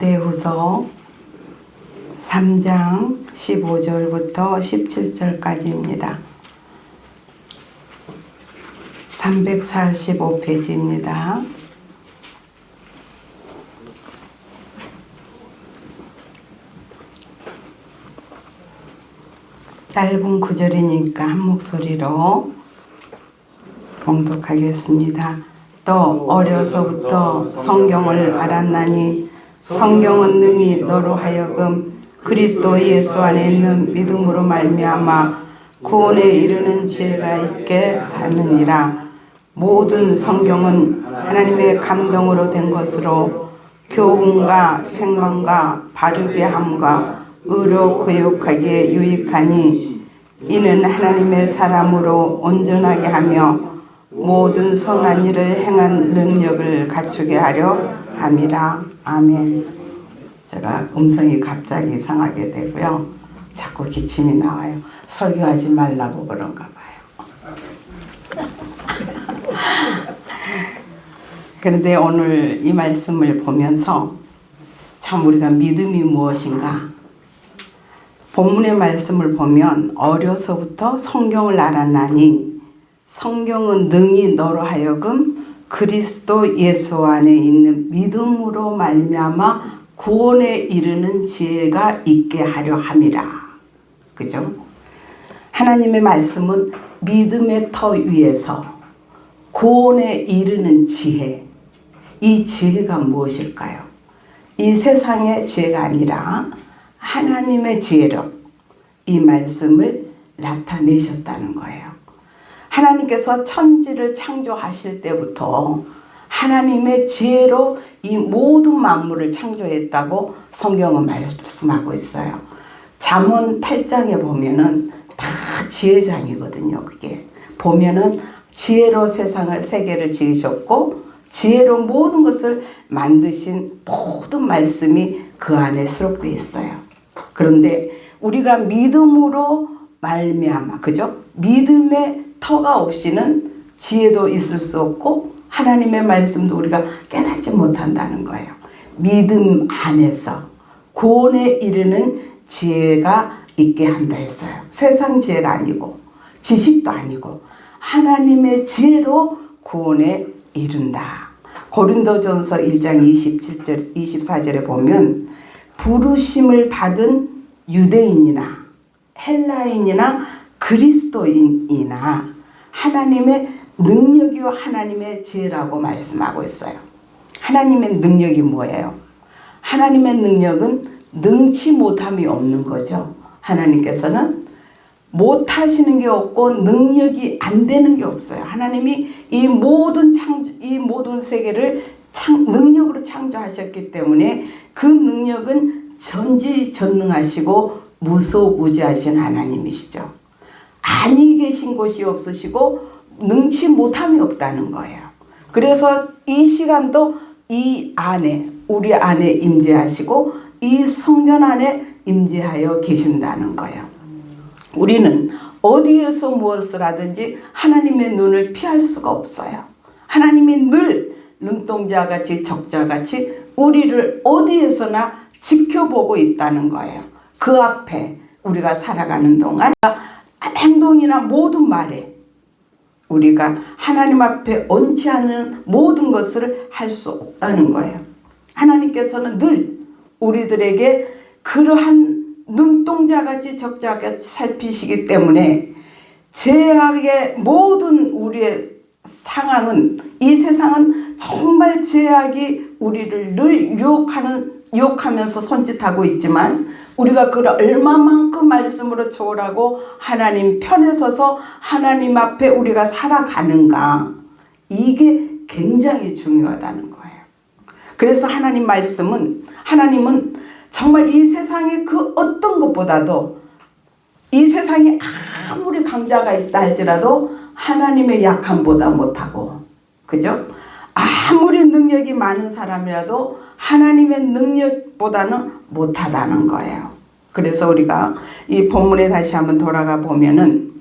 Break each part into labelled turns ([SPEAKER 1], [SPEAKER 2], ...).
[SPEAKER 1] 디모데후서 3장 15절부터 17절까지입니다. 345페이지입니다. 짧은 구절이니까 한 목소리로 봉독하겠습니다. 또 어려서부터 성경을 알았나니 성경은 능히 너로 하여금 그리스도 예수 안에 있는 믿음으로 말미암아 구원에 이르는 지혜가 있게 하느니라. 모든 성경은 하나님의 감동으로 된 것으로 교훈과 책망과 바르게 함과 의로 교육하기에 유익하니 이는 하나님의 사람으로 온전하게 하며 모든 선한 일을 행한 능력을 갖추게 하려 함이라. 아멘. 제가 음성이 갑자기 이상하게 되고요. 자꾸 기침이 나와요. 설교하지 말라고 그런가 봐요. 그런데 오늘 이 말씀을 보면서 참 우리가 믿음이 무엇인가? 본문의 말씀을 보면 어려서부터 성경을 알았나니 성경은 능히 너로 하여금 그리스도 예수 안에 있는 믿음으로 말미암아 구원에 이르는 지혜가 있게 하려 함이라. 그죠? 하나님의 말씀은 믿음의 터 위에서 구원에 이르는 지혜. 이 지혜가 무엇일까요? 이 세상의 지혜가 아니라 하나님의 지혜로 이 말씀을 나타내셨다는 거예요. 하나님께서 천지를 창조하실 때부터 하나님의 지혜로 이 모든 만물을 창조했다고 성경은 말씀하고 있어요. 잠언 8장에 보면은 다 지혜장이거든요. 그게 보면은 지혜로 세계를 지으셨고 지혜로 모든 것을 만드신 모든 말씀이 그 안에 수록되어 있어요. 그런데 우리가 믿음으로 말미암아, 그죠? 믿음의 터가 없이는 지혜도 있을 수 없고 하나님의 말씀도 우리가 깨닫지 못한다는 거예요. 믿음 안에서 구원에 이르는 지혜가 있게 한다 했어요. 세상 지혜가 아니고 지식도 아니고 하나님의 지혜로 구원에 이른다. 고린도전서 1장 27절, 24절에 보면 부르심을 받은 유대인이나 헬라인이나 그리스도인이나 하나님의 능력이요 하나님의 지혜라고 말씀하고 있어요. 하나님의 능력이 뭐예요? 하나님의 능력은 능치 못함이 없는 거죠. 하나님께서는 못하시는 게 없고 능력이 안 되는 게 없어요. 하나님이 이 모든 세계를 능력으로 창조하셨기 때문에 그 능력은 전지전능하시고 무소부지하신 하나님이시죠. 아니 계신 곳이 없으시고 능치 못함이 없다는 거예요. 그래서 이 시간도 이 안에 우리 안에 임재하시고 이 성전 안에 임재하여 계신다는 거예요. 우리는 어디에서 무엇을 하든지 하나님의 눈을 피할 수가 없어요. 하나님이 늘 눈동자같이 적자같이 우리를 어디에서나 지켜보고 있다는 거예요. 그 앞에 우리가 살아가는 동안 행동이나 모든 말에 우리가 하나님 앞에 얹지 않은 모든 것을 할 수 없다는 거예요. 하나님께서는 늘 우리들에게 그러한 눈동자같이 적자같이 살피시기 때문에 죄악의 모든 우리의 상황은 이 세상은 정말 죄악이 우리를 늘 유혹하면서 손짓하고 있지만 우리가 그걸 얼마만큼 말씀으로 초월하고 하나님 편에 서서 하나님 앞에 우리가 살아가는가, 이게 굉장히 중요하다는 거예요. 그래서 하나님은 정말 이 세상의 그 어떤 것보다도 이 세상에 아무리 강자가 있다 할지라도 하나님의 약함보다 못하고, 그죠? 아무리 능력이 많은 사람이라도 하나님의 능력보다는 못하다는 거예요. 그래서 우리가 이 본문에 다시 한번 돌아가 보면은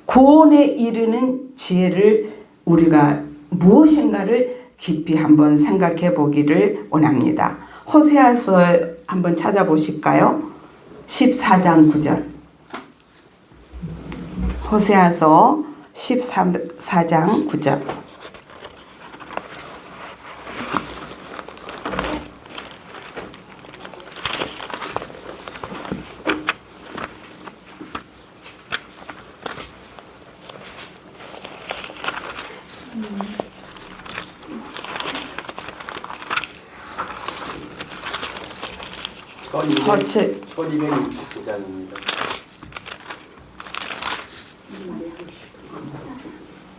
[SPEAKER 1] 구원에 이르는 지혜를 우리가 무엇인가를 깊이 한번 생각해 보기를 원합니다. 호세아서 한번 찾아보실까요? 14장 9절. 호세아서 14장 9절.
[SPEAKER 2] 허체 1269장입니다.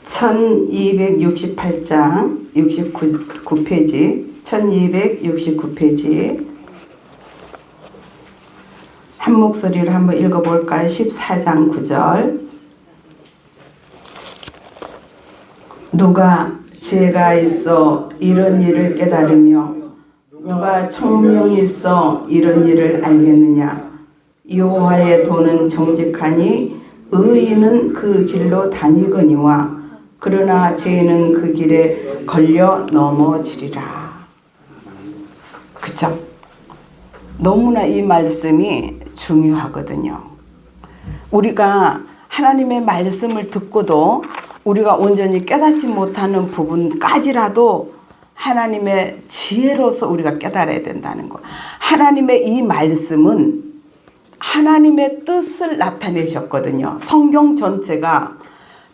[SPEAKER 1] 1268장 69페이지 1269페이지 한 목소리로 한번 읽어볼까요? 14장 9절. 누가 지혜가 있어 이런 일을 깨달으며 누가 총명이 있어 이런 일을 알겠느냐. 여호와의 도는 정직하니 의인은 그 길로 다니거니와 그러나 죄인은 그 길에 걸려 넘어지리라. 그죠? 너무나 이 말씀이 중요하거든요. 우리가 하나님의 말씀을 듣고도 우리가 온전히 깨닫지 못하는 부분까지라도 하나님의 지혜로서 우리가 깨달아야 된다는 거. 하나님의 이 말씀은 하나님의 뜻을 나타내셨거든요. 성경 전체가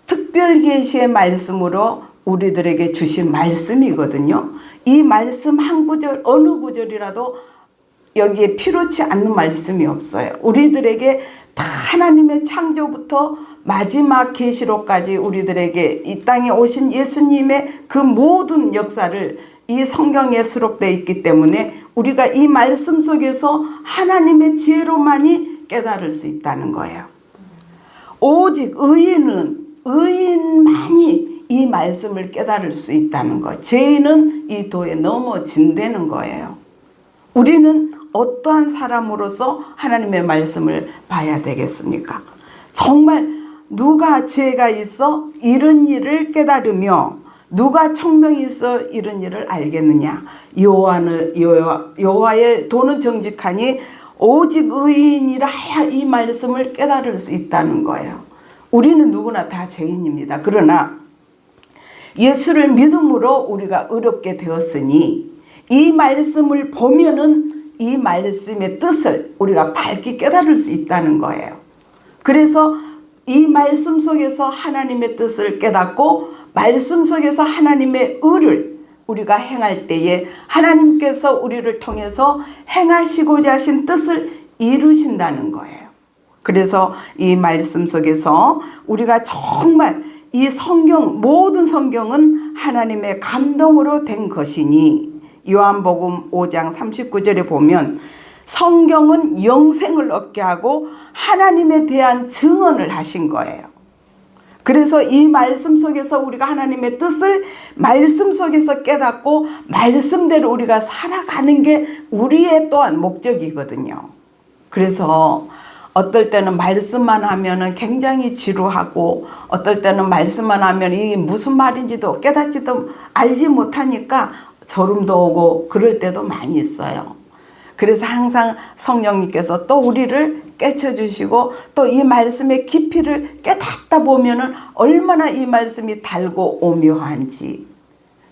[SPEAKER 1] 특별 계시의 말씀으로 우리들에게 주신 말씀이거든요. 이 말씀 한 구절 어느 구절이라도 여기에 필요치 않는 말씀이 없어요. 우리들에게 다 하나님의 창조부터 마지막 계시록까지 우리들에게 이 땅에 오신 예수님의 그 모든 역사를 이 성경에 수록되어 있기 때문에 우리가 이 말씀 속에서 하나님의 지혜로만이 깨달을 수 있다는 거예요. 오직 의인만이 이 말씀을 깨달을 수 있다는 거예요. 죄인은 이 도에 넘어진다는 거예요. 우리는 어떠한 사람으로서 하나님의 말씀을 봐야 되겠습니까? 정말 누가 지혜가 있어 이런 일을 깨달으며 누가 총명이 있어 이런 일을 알겠느냐. 여호와의 도는 정직하니 오직 의인이라 하야 이 말씀을 깨달을 수 있다는 거예요. 우리는 누구나 다 죄인입니다. 그러나 예수를 믿음으로 우리가 의롭게 되었으니 이 말씀을 보면은 이 말씀의 뜻을 우리가 밝게 깨달을 수 있다는 거예요. 그래서 이 말씀 속에서 하나님의 뜻을 깨닫고 말씀 속에서 하나님의 의를 우리가 행할 때에 하나님께서 우리를 통해서 행하시고자 하신 뜻을 이루신다는 거예요. 그래서 이 말씀 속에서 우리가 정말 이 성경, 모든 성경은 하나님의 감동으로 된 것이니 요한복음 5장 39절에 보면 성경은 영생을 얻게 하고 하나님에 대한 증언을 하신 거예요. 그래서 이 말씀 속에서 우리가 하나님의 뜻을 말씀 속에서 깨닫고 말씀대로 우리가 살아가는 게 우리의 또한 목적이거든요. 그래서 어떨 때는 말씀만 하면은 굉장히 지루하고 어떨 때는 말씀만 하면 이게 무슨 말인지도 깨닫지도 알지 못하니까 졸음도 오고 그럴 때도 많이 있어요. 그래서 항상 성령님께서 또 우리를 깨쳐주시고 또 이 말씀의 깊이를 깨닫다 보면은 얼마나 이 말씀이 달고 오묘한지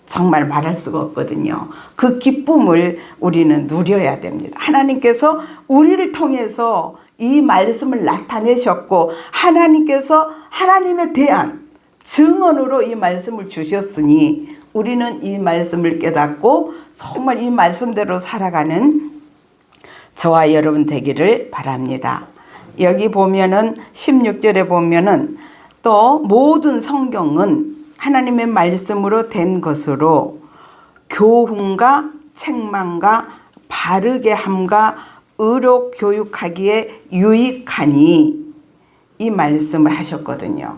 [SPEAKER 1] 정말 말할 수가 없거든요. 그 기쁨을 우리는 누려야 됩니다. 하나님께서 우리를 통해서 이 말씀을 나타내셨고 하나님께서 하나님에 대한 증언으로 이 말씀을 주셨으니 우리는 이 말씀을 깨닫고 정말 이 말씀대로 살아가는 저와 여러분 되기를 바랍니다. 여기 보면은 16절에 보면은 또 모든 성경은 하나님의 말씀으로 된 것으로 교훈과 책망과 바르게 함과 의로 교육하기에 유익하니 이 말씀을 하셨거든요.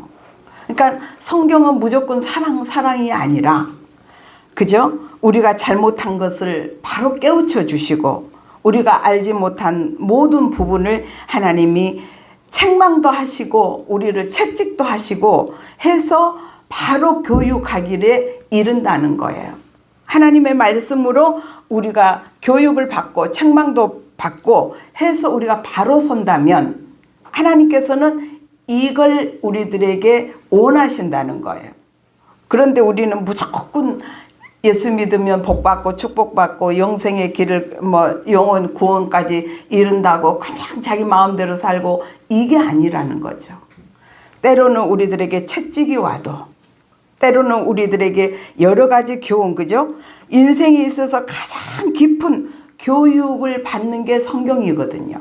[SPEAKER 1] 그러니까 성경은 무조건 사랑이 아니라 그죠? 우리가 잘못한 것을 바로 깨우쳐 주시고 우리가 알지 못한 모든 부분을 하나님이 책망도 하시고 우리를 채찍도 하시고 해서 바로 교육하기를 이른다는 거예요. 하나님의 말씀으로 우리가 교육을 받고 책망도 받고 해서 우리가 바로 선다면 하나님께서는 이걸 우리들에게 원하신다는 거예요. 그런데 우리는 무조건 예수 믿으면 복받고 축복받고 영생의 길을 영원 구원까지 이룬다고 그냥 자기 마음대로 살고 이게 아니라는 거죠. 때로는 우리들에게 채찍이 와도 때로는 우리들에게 여러 가지 교훈, 그죠? 인생에 있어서 가장 깊은 교육을 받는 게 성경이거든요.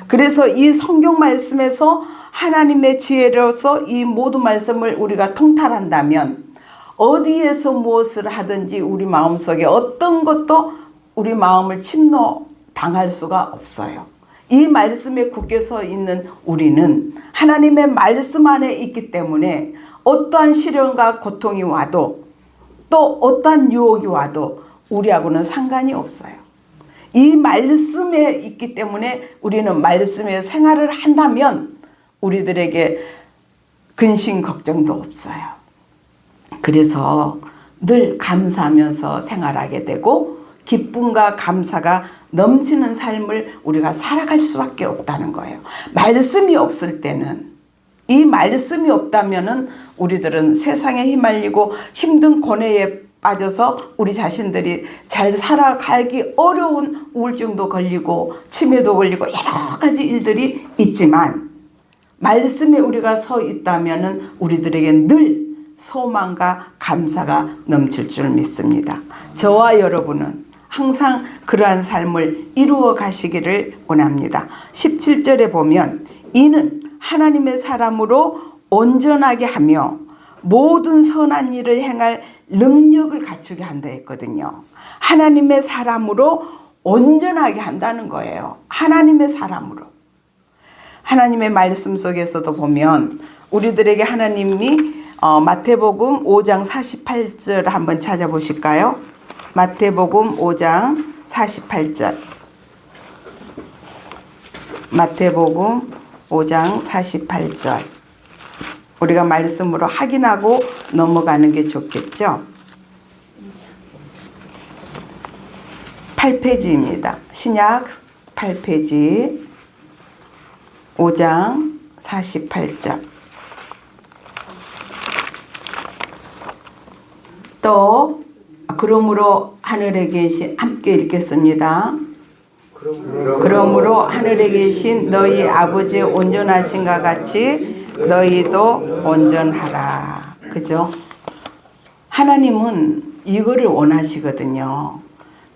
[SPEAKER 1] 그래서 이 성경 말씀에서 하나님의 지혜로서 이 모든 말씀을 우리가 통달한다면 어디에서 무엇을 하든지 우리 마음속에 어떤 것도 우리 마음을 침노당할 수가 없어요. 이 말씀에 굳게 서 있는 우리는 하나님의 말씀 안에 있기 때문에 어떠한 시련과 고통이 와도 또 어떠한 유혹이 와도 우리하고는 상관이 없어요. 이 말씀에 있기 때문에 우리는 말씀의 생활을 한다면 우리들에게 근심 걱정도 없어요. 그래서 늘 감사하면서 생활하게 되고 기쁨과 감사가 넘치는 삶을 우리가 살아갈 수밖에 없다는 거예요. 말씀이 없을 때는, 이 말씀이 없다면은 우리들은 세상에 휘말리고 힘든 고뇌에 빠져서 우리 자신들이 잘 살아가기 어려운 우울증도 걸리고 치매도 걸리고 여러 가지 일들이 있지만 말씀에 우리가 서 있다면은 우리들에게 늘 소망과 감사가 넘칠 줄 믿습니다. 저와 여러분은 항상 그러한 삶을 이루어 가시기를 원합니다. 17절에 보면 이는 하나님의 사람으로 온전하게 하며 모든 선한 일을 행할 능력을 갖추게 한다 했거든요. 하나님의 사람으로 온전하게 한다는 거예요. 하나님의 사람으로. 하나님의 말씀 속에서도 보면 우리들에게 하나님이 마태복음 5장 48절 한번 찾아보실까요? 마태복음 5장 48절. 마태복음 5장 48절. 우리가 말씀으로 확인하고 넘어가는 게 좋겠죠? 8페이지입니다. 신약 8페이지 5장 48절. 또 그러므로 하늘에 계신, 함께 읽겠습니다. 그러므로 하늘에 계신 너희 아버지 온전하신가 같이 너희도 온전하라. 그죠? 하나님은 이거를 원하시거든요.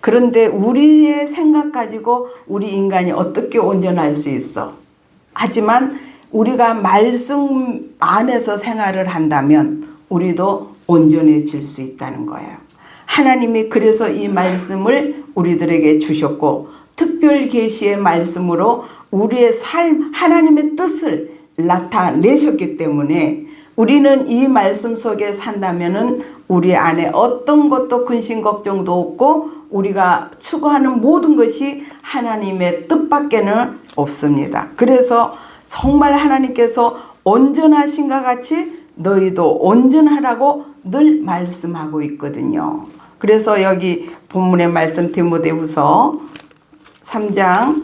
[SPEAKER 1] 그런데 우리의 생각 가지고 우리 인간이 어떻게 온전할 수 있어? 하지만 우리가 말씀 안에서 생활을 한다면 우리도 온전해질 수 있다는 거예요. 하나님이 그래서 이 말씀을 우리들에게 주셨고 특별 계시의 말씀으로 우리의 삶, 하나님의 뜻을 나타내셨기 때문에 우리는 이 말씀 속에 산다면은 우리 안에 어떤 것도 근심 걱정도 없고 우리가 추구하는 모든 것이 하나님의 뜻밖에는 없습니다. 그래서 정말 하나님께서 온전하신가 같이 너희도 온전하라고 늘 말씀하고 있거든요. 그래서 여기 본문의 말씀 디모데후서 3장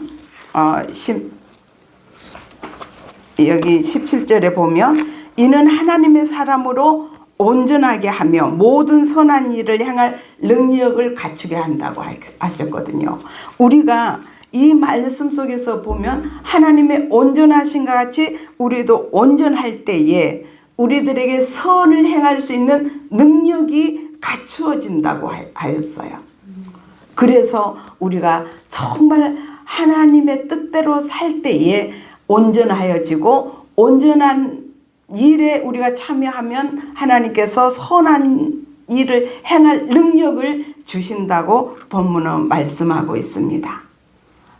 [SPEAKER 1] 여기 17절에 보면 이는 하나님의 사람으로 온전하게 하며 모든 선한 일을 행할 능력을 갖추게 한다고 하셨거든요. 우리가 이 말씀 속에서 보면 하나님의 온전하신가 같이 우리도 온전할 때에 우리들에게 선을 행할 수 있는 능력이 갖추어진다고 하였어요. 그래서 우리가 정말 하나님의 뜻대로 살 때에 온전하여지고 온전한 일에 우리가 참여하면 하나님께서 선한 일을 행할 능력을 주신다고 본문은 말씀하고 있습니다.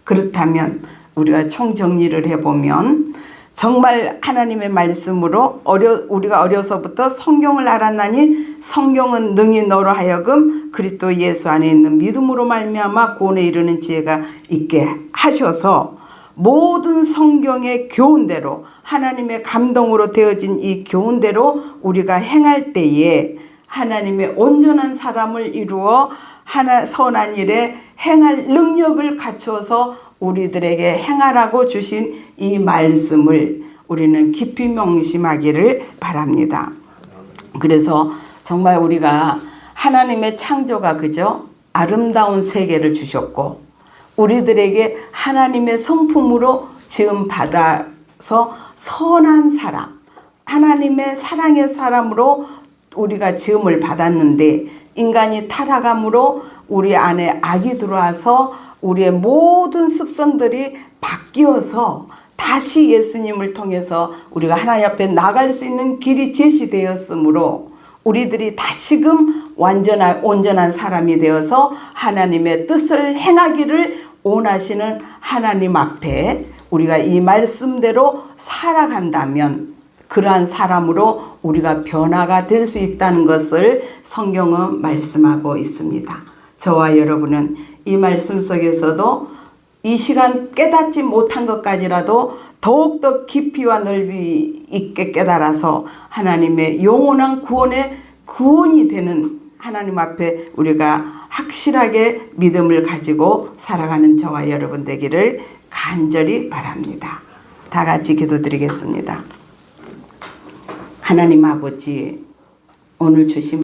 [SPEAKER 1] 그렇다면 우리가 총정리를 해보면 정말 하나님의 말씀으로 우리가 어려서부터 성경을 알았나니 성경은 능히 너로 하여금 그리스도 예수 안에 있는 믿음으로 말미암아 구원에 이르는 지혜가 있게 하셔서 모든 성경의 교훈대로 하나님의 감동으로 되어진 이 교훈대로 우리가 행할 때에 하나님의 온전한 사람을 이루어 선한 일에 행할 능력을 갖추어서 우리들에게 행하라고 주신 이 말씀을 우리는 깊이 명심하기를 바랍니다. 그래서 정말 우리가 하나님의 창조가 그죠? 아름다운 세계를 주셨고 우리들에게 하나님의 성품으로 지음 받아서 선한 사람, 하나님의 사랑의 사람으로 우리가 지음을 받았는데 인간이 타락함으로 우리 안에 악이 들어와서 우리의 모든 습성들이 바뀌어서 다시 예수님을 통해서 우리가 하나님 앞에 나갈 수 있는 길이 제시되었으므로 우리들이 다시금 온전한 사람이 되어서 하나님의 뜻을 행하기를 원하시는 하나님 앞에 우리가 이 말씀대로 살아간다면 그러한 사람으로 우리가 변화가 될 수 있다는 것을 성경은 말씀하고 있습니다. 저와 여러분은 이 말씀 속에서도 이 시간 깨닫지 못한 것까지라도 더욱더 깊이와 넓이 있게 깨달아서 하나님의 영원한 구원의 구원이 되는 하나님 앞에 우리가 확실하게 믿음을 가지고 살아가는 저와 여러분 되기를 간절히 바랍니다. 다 같이 기도드리겠습니다. 하나님 아버지, 오늘 주신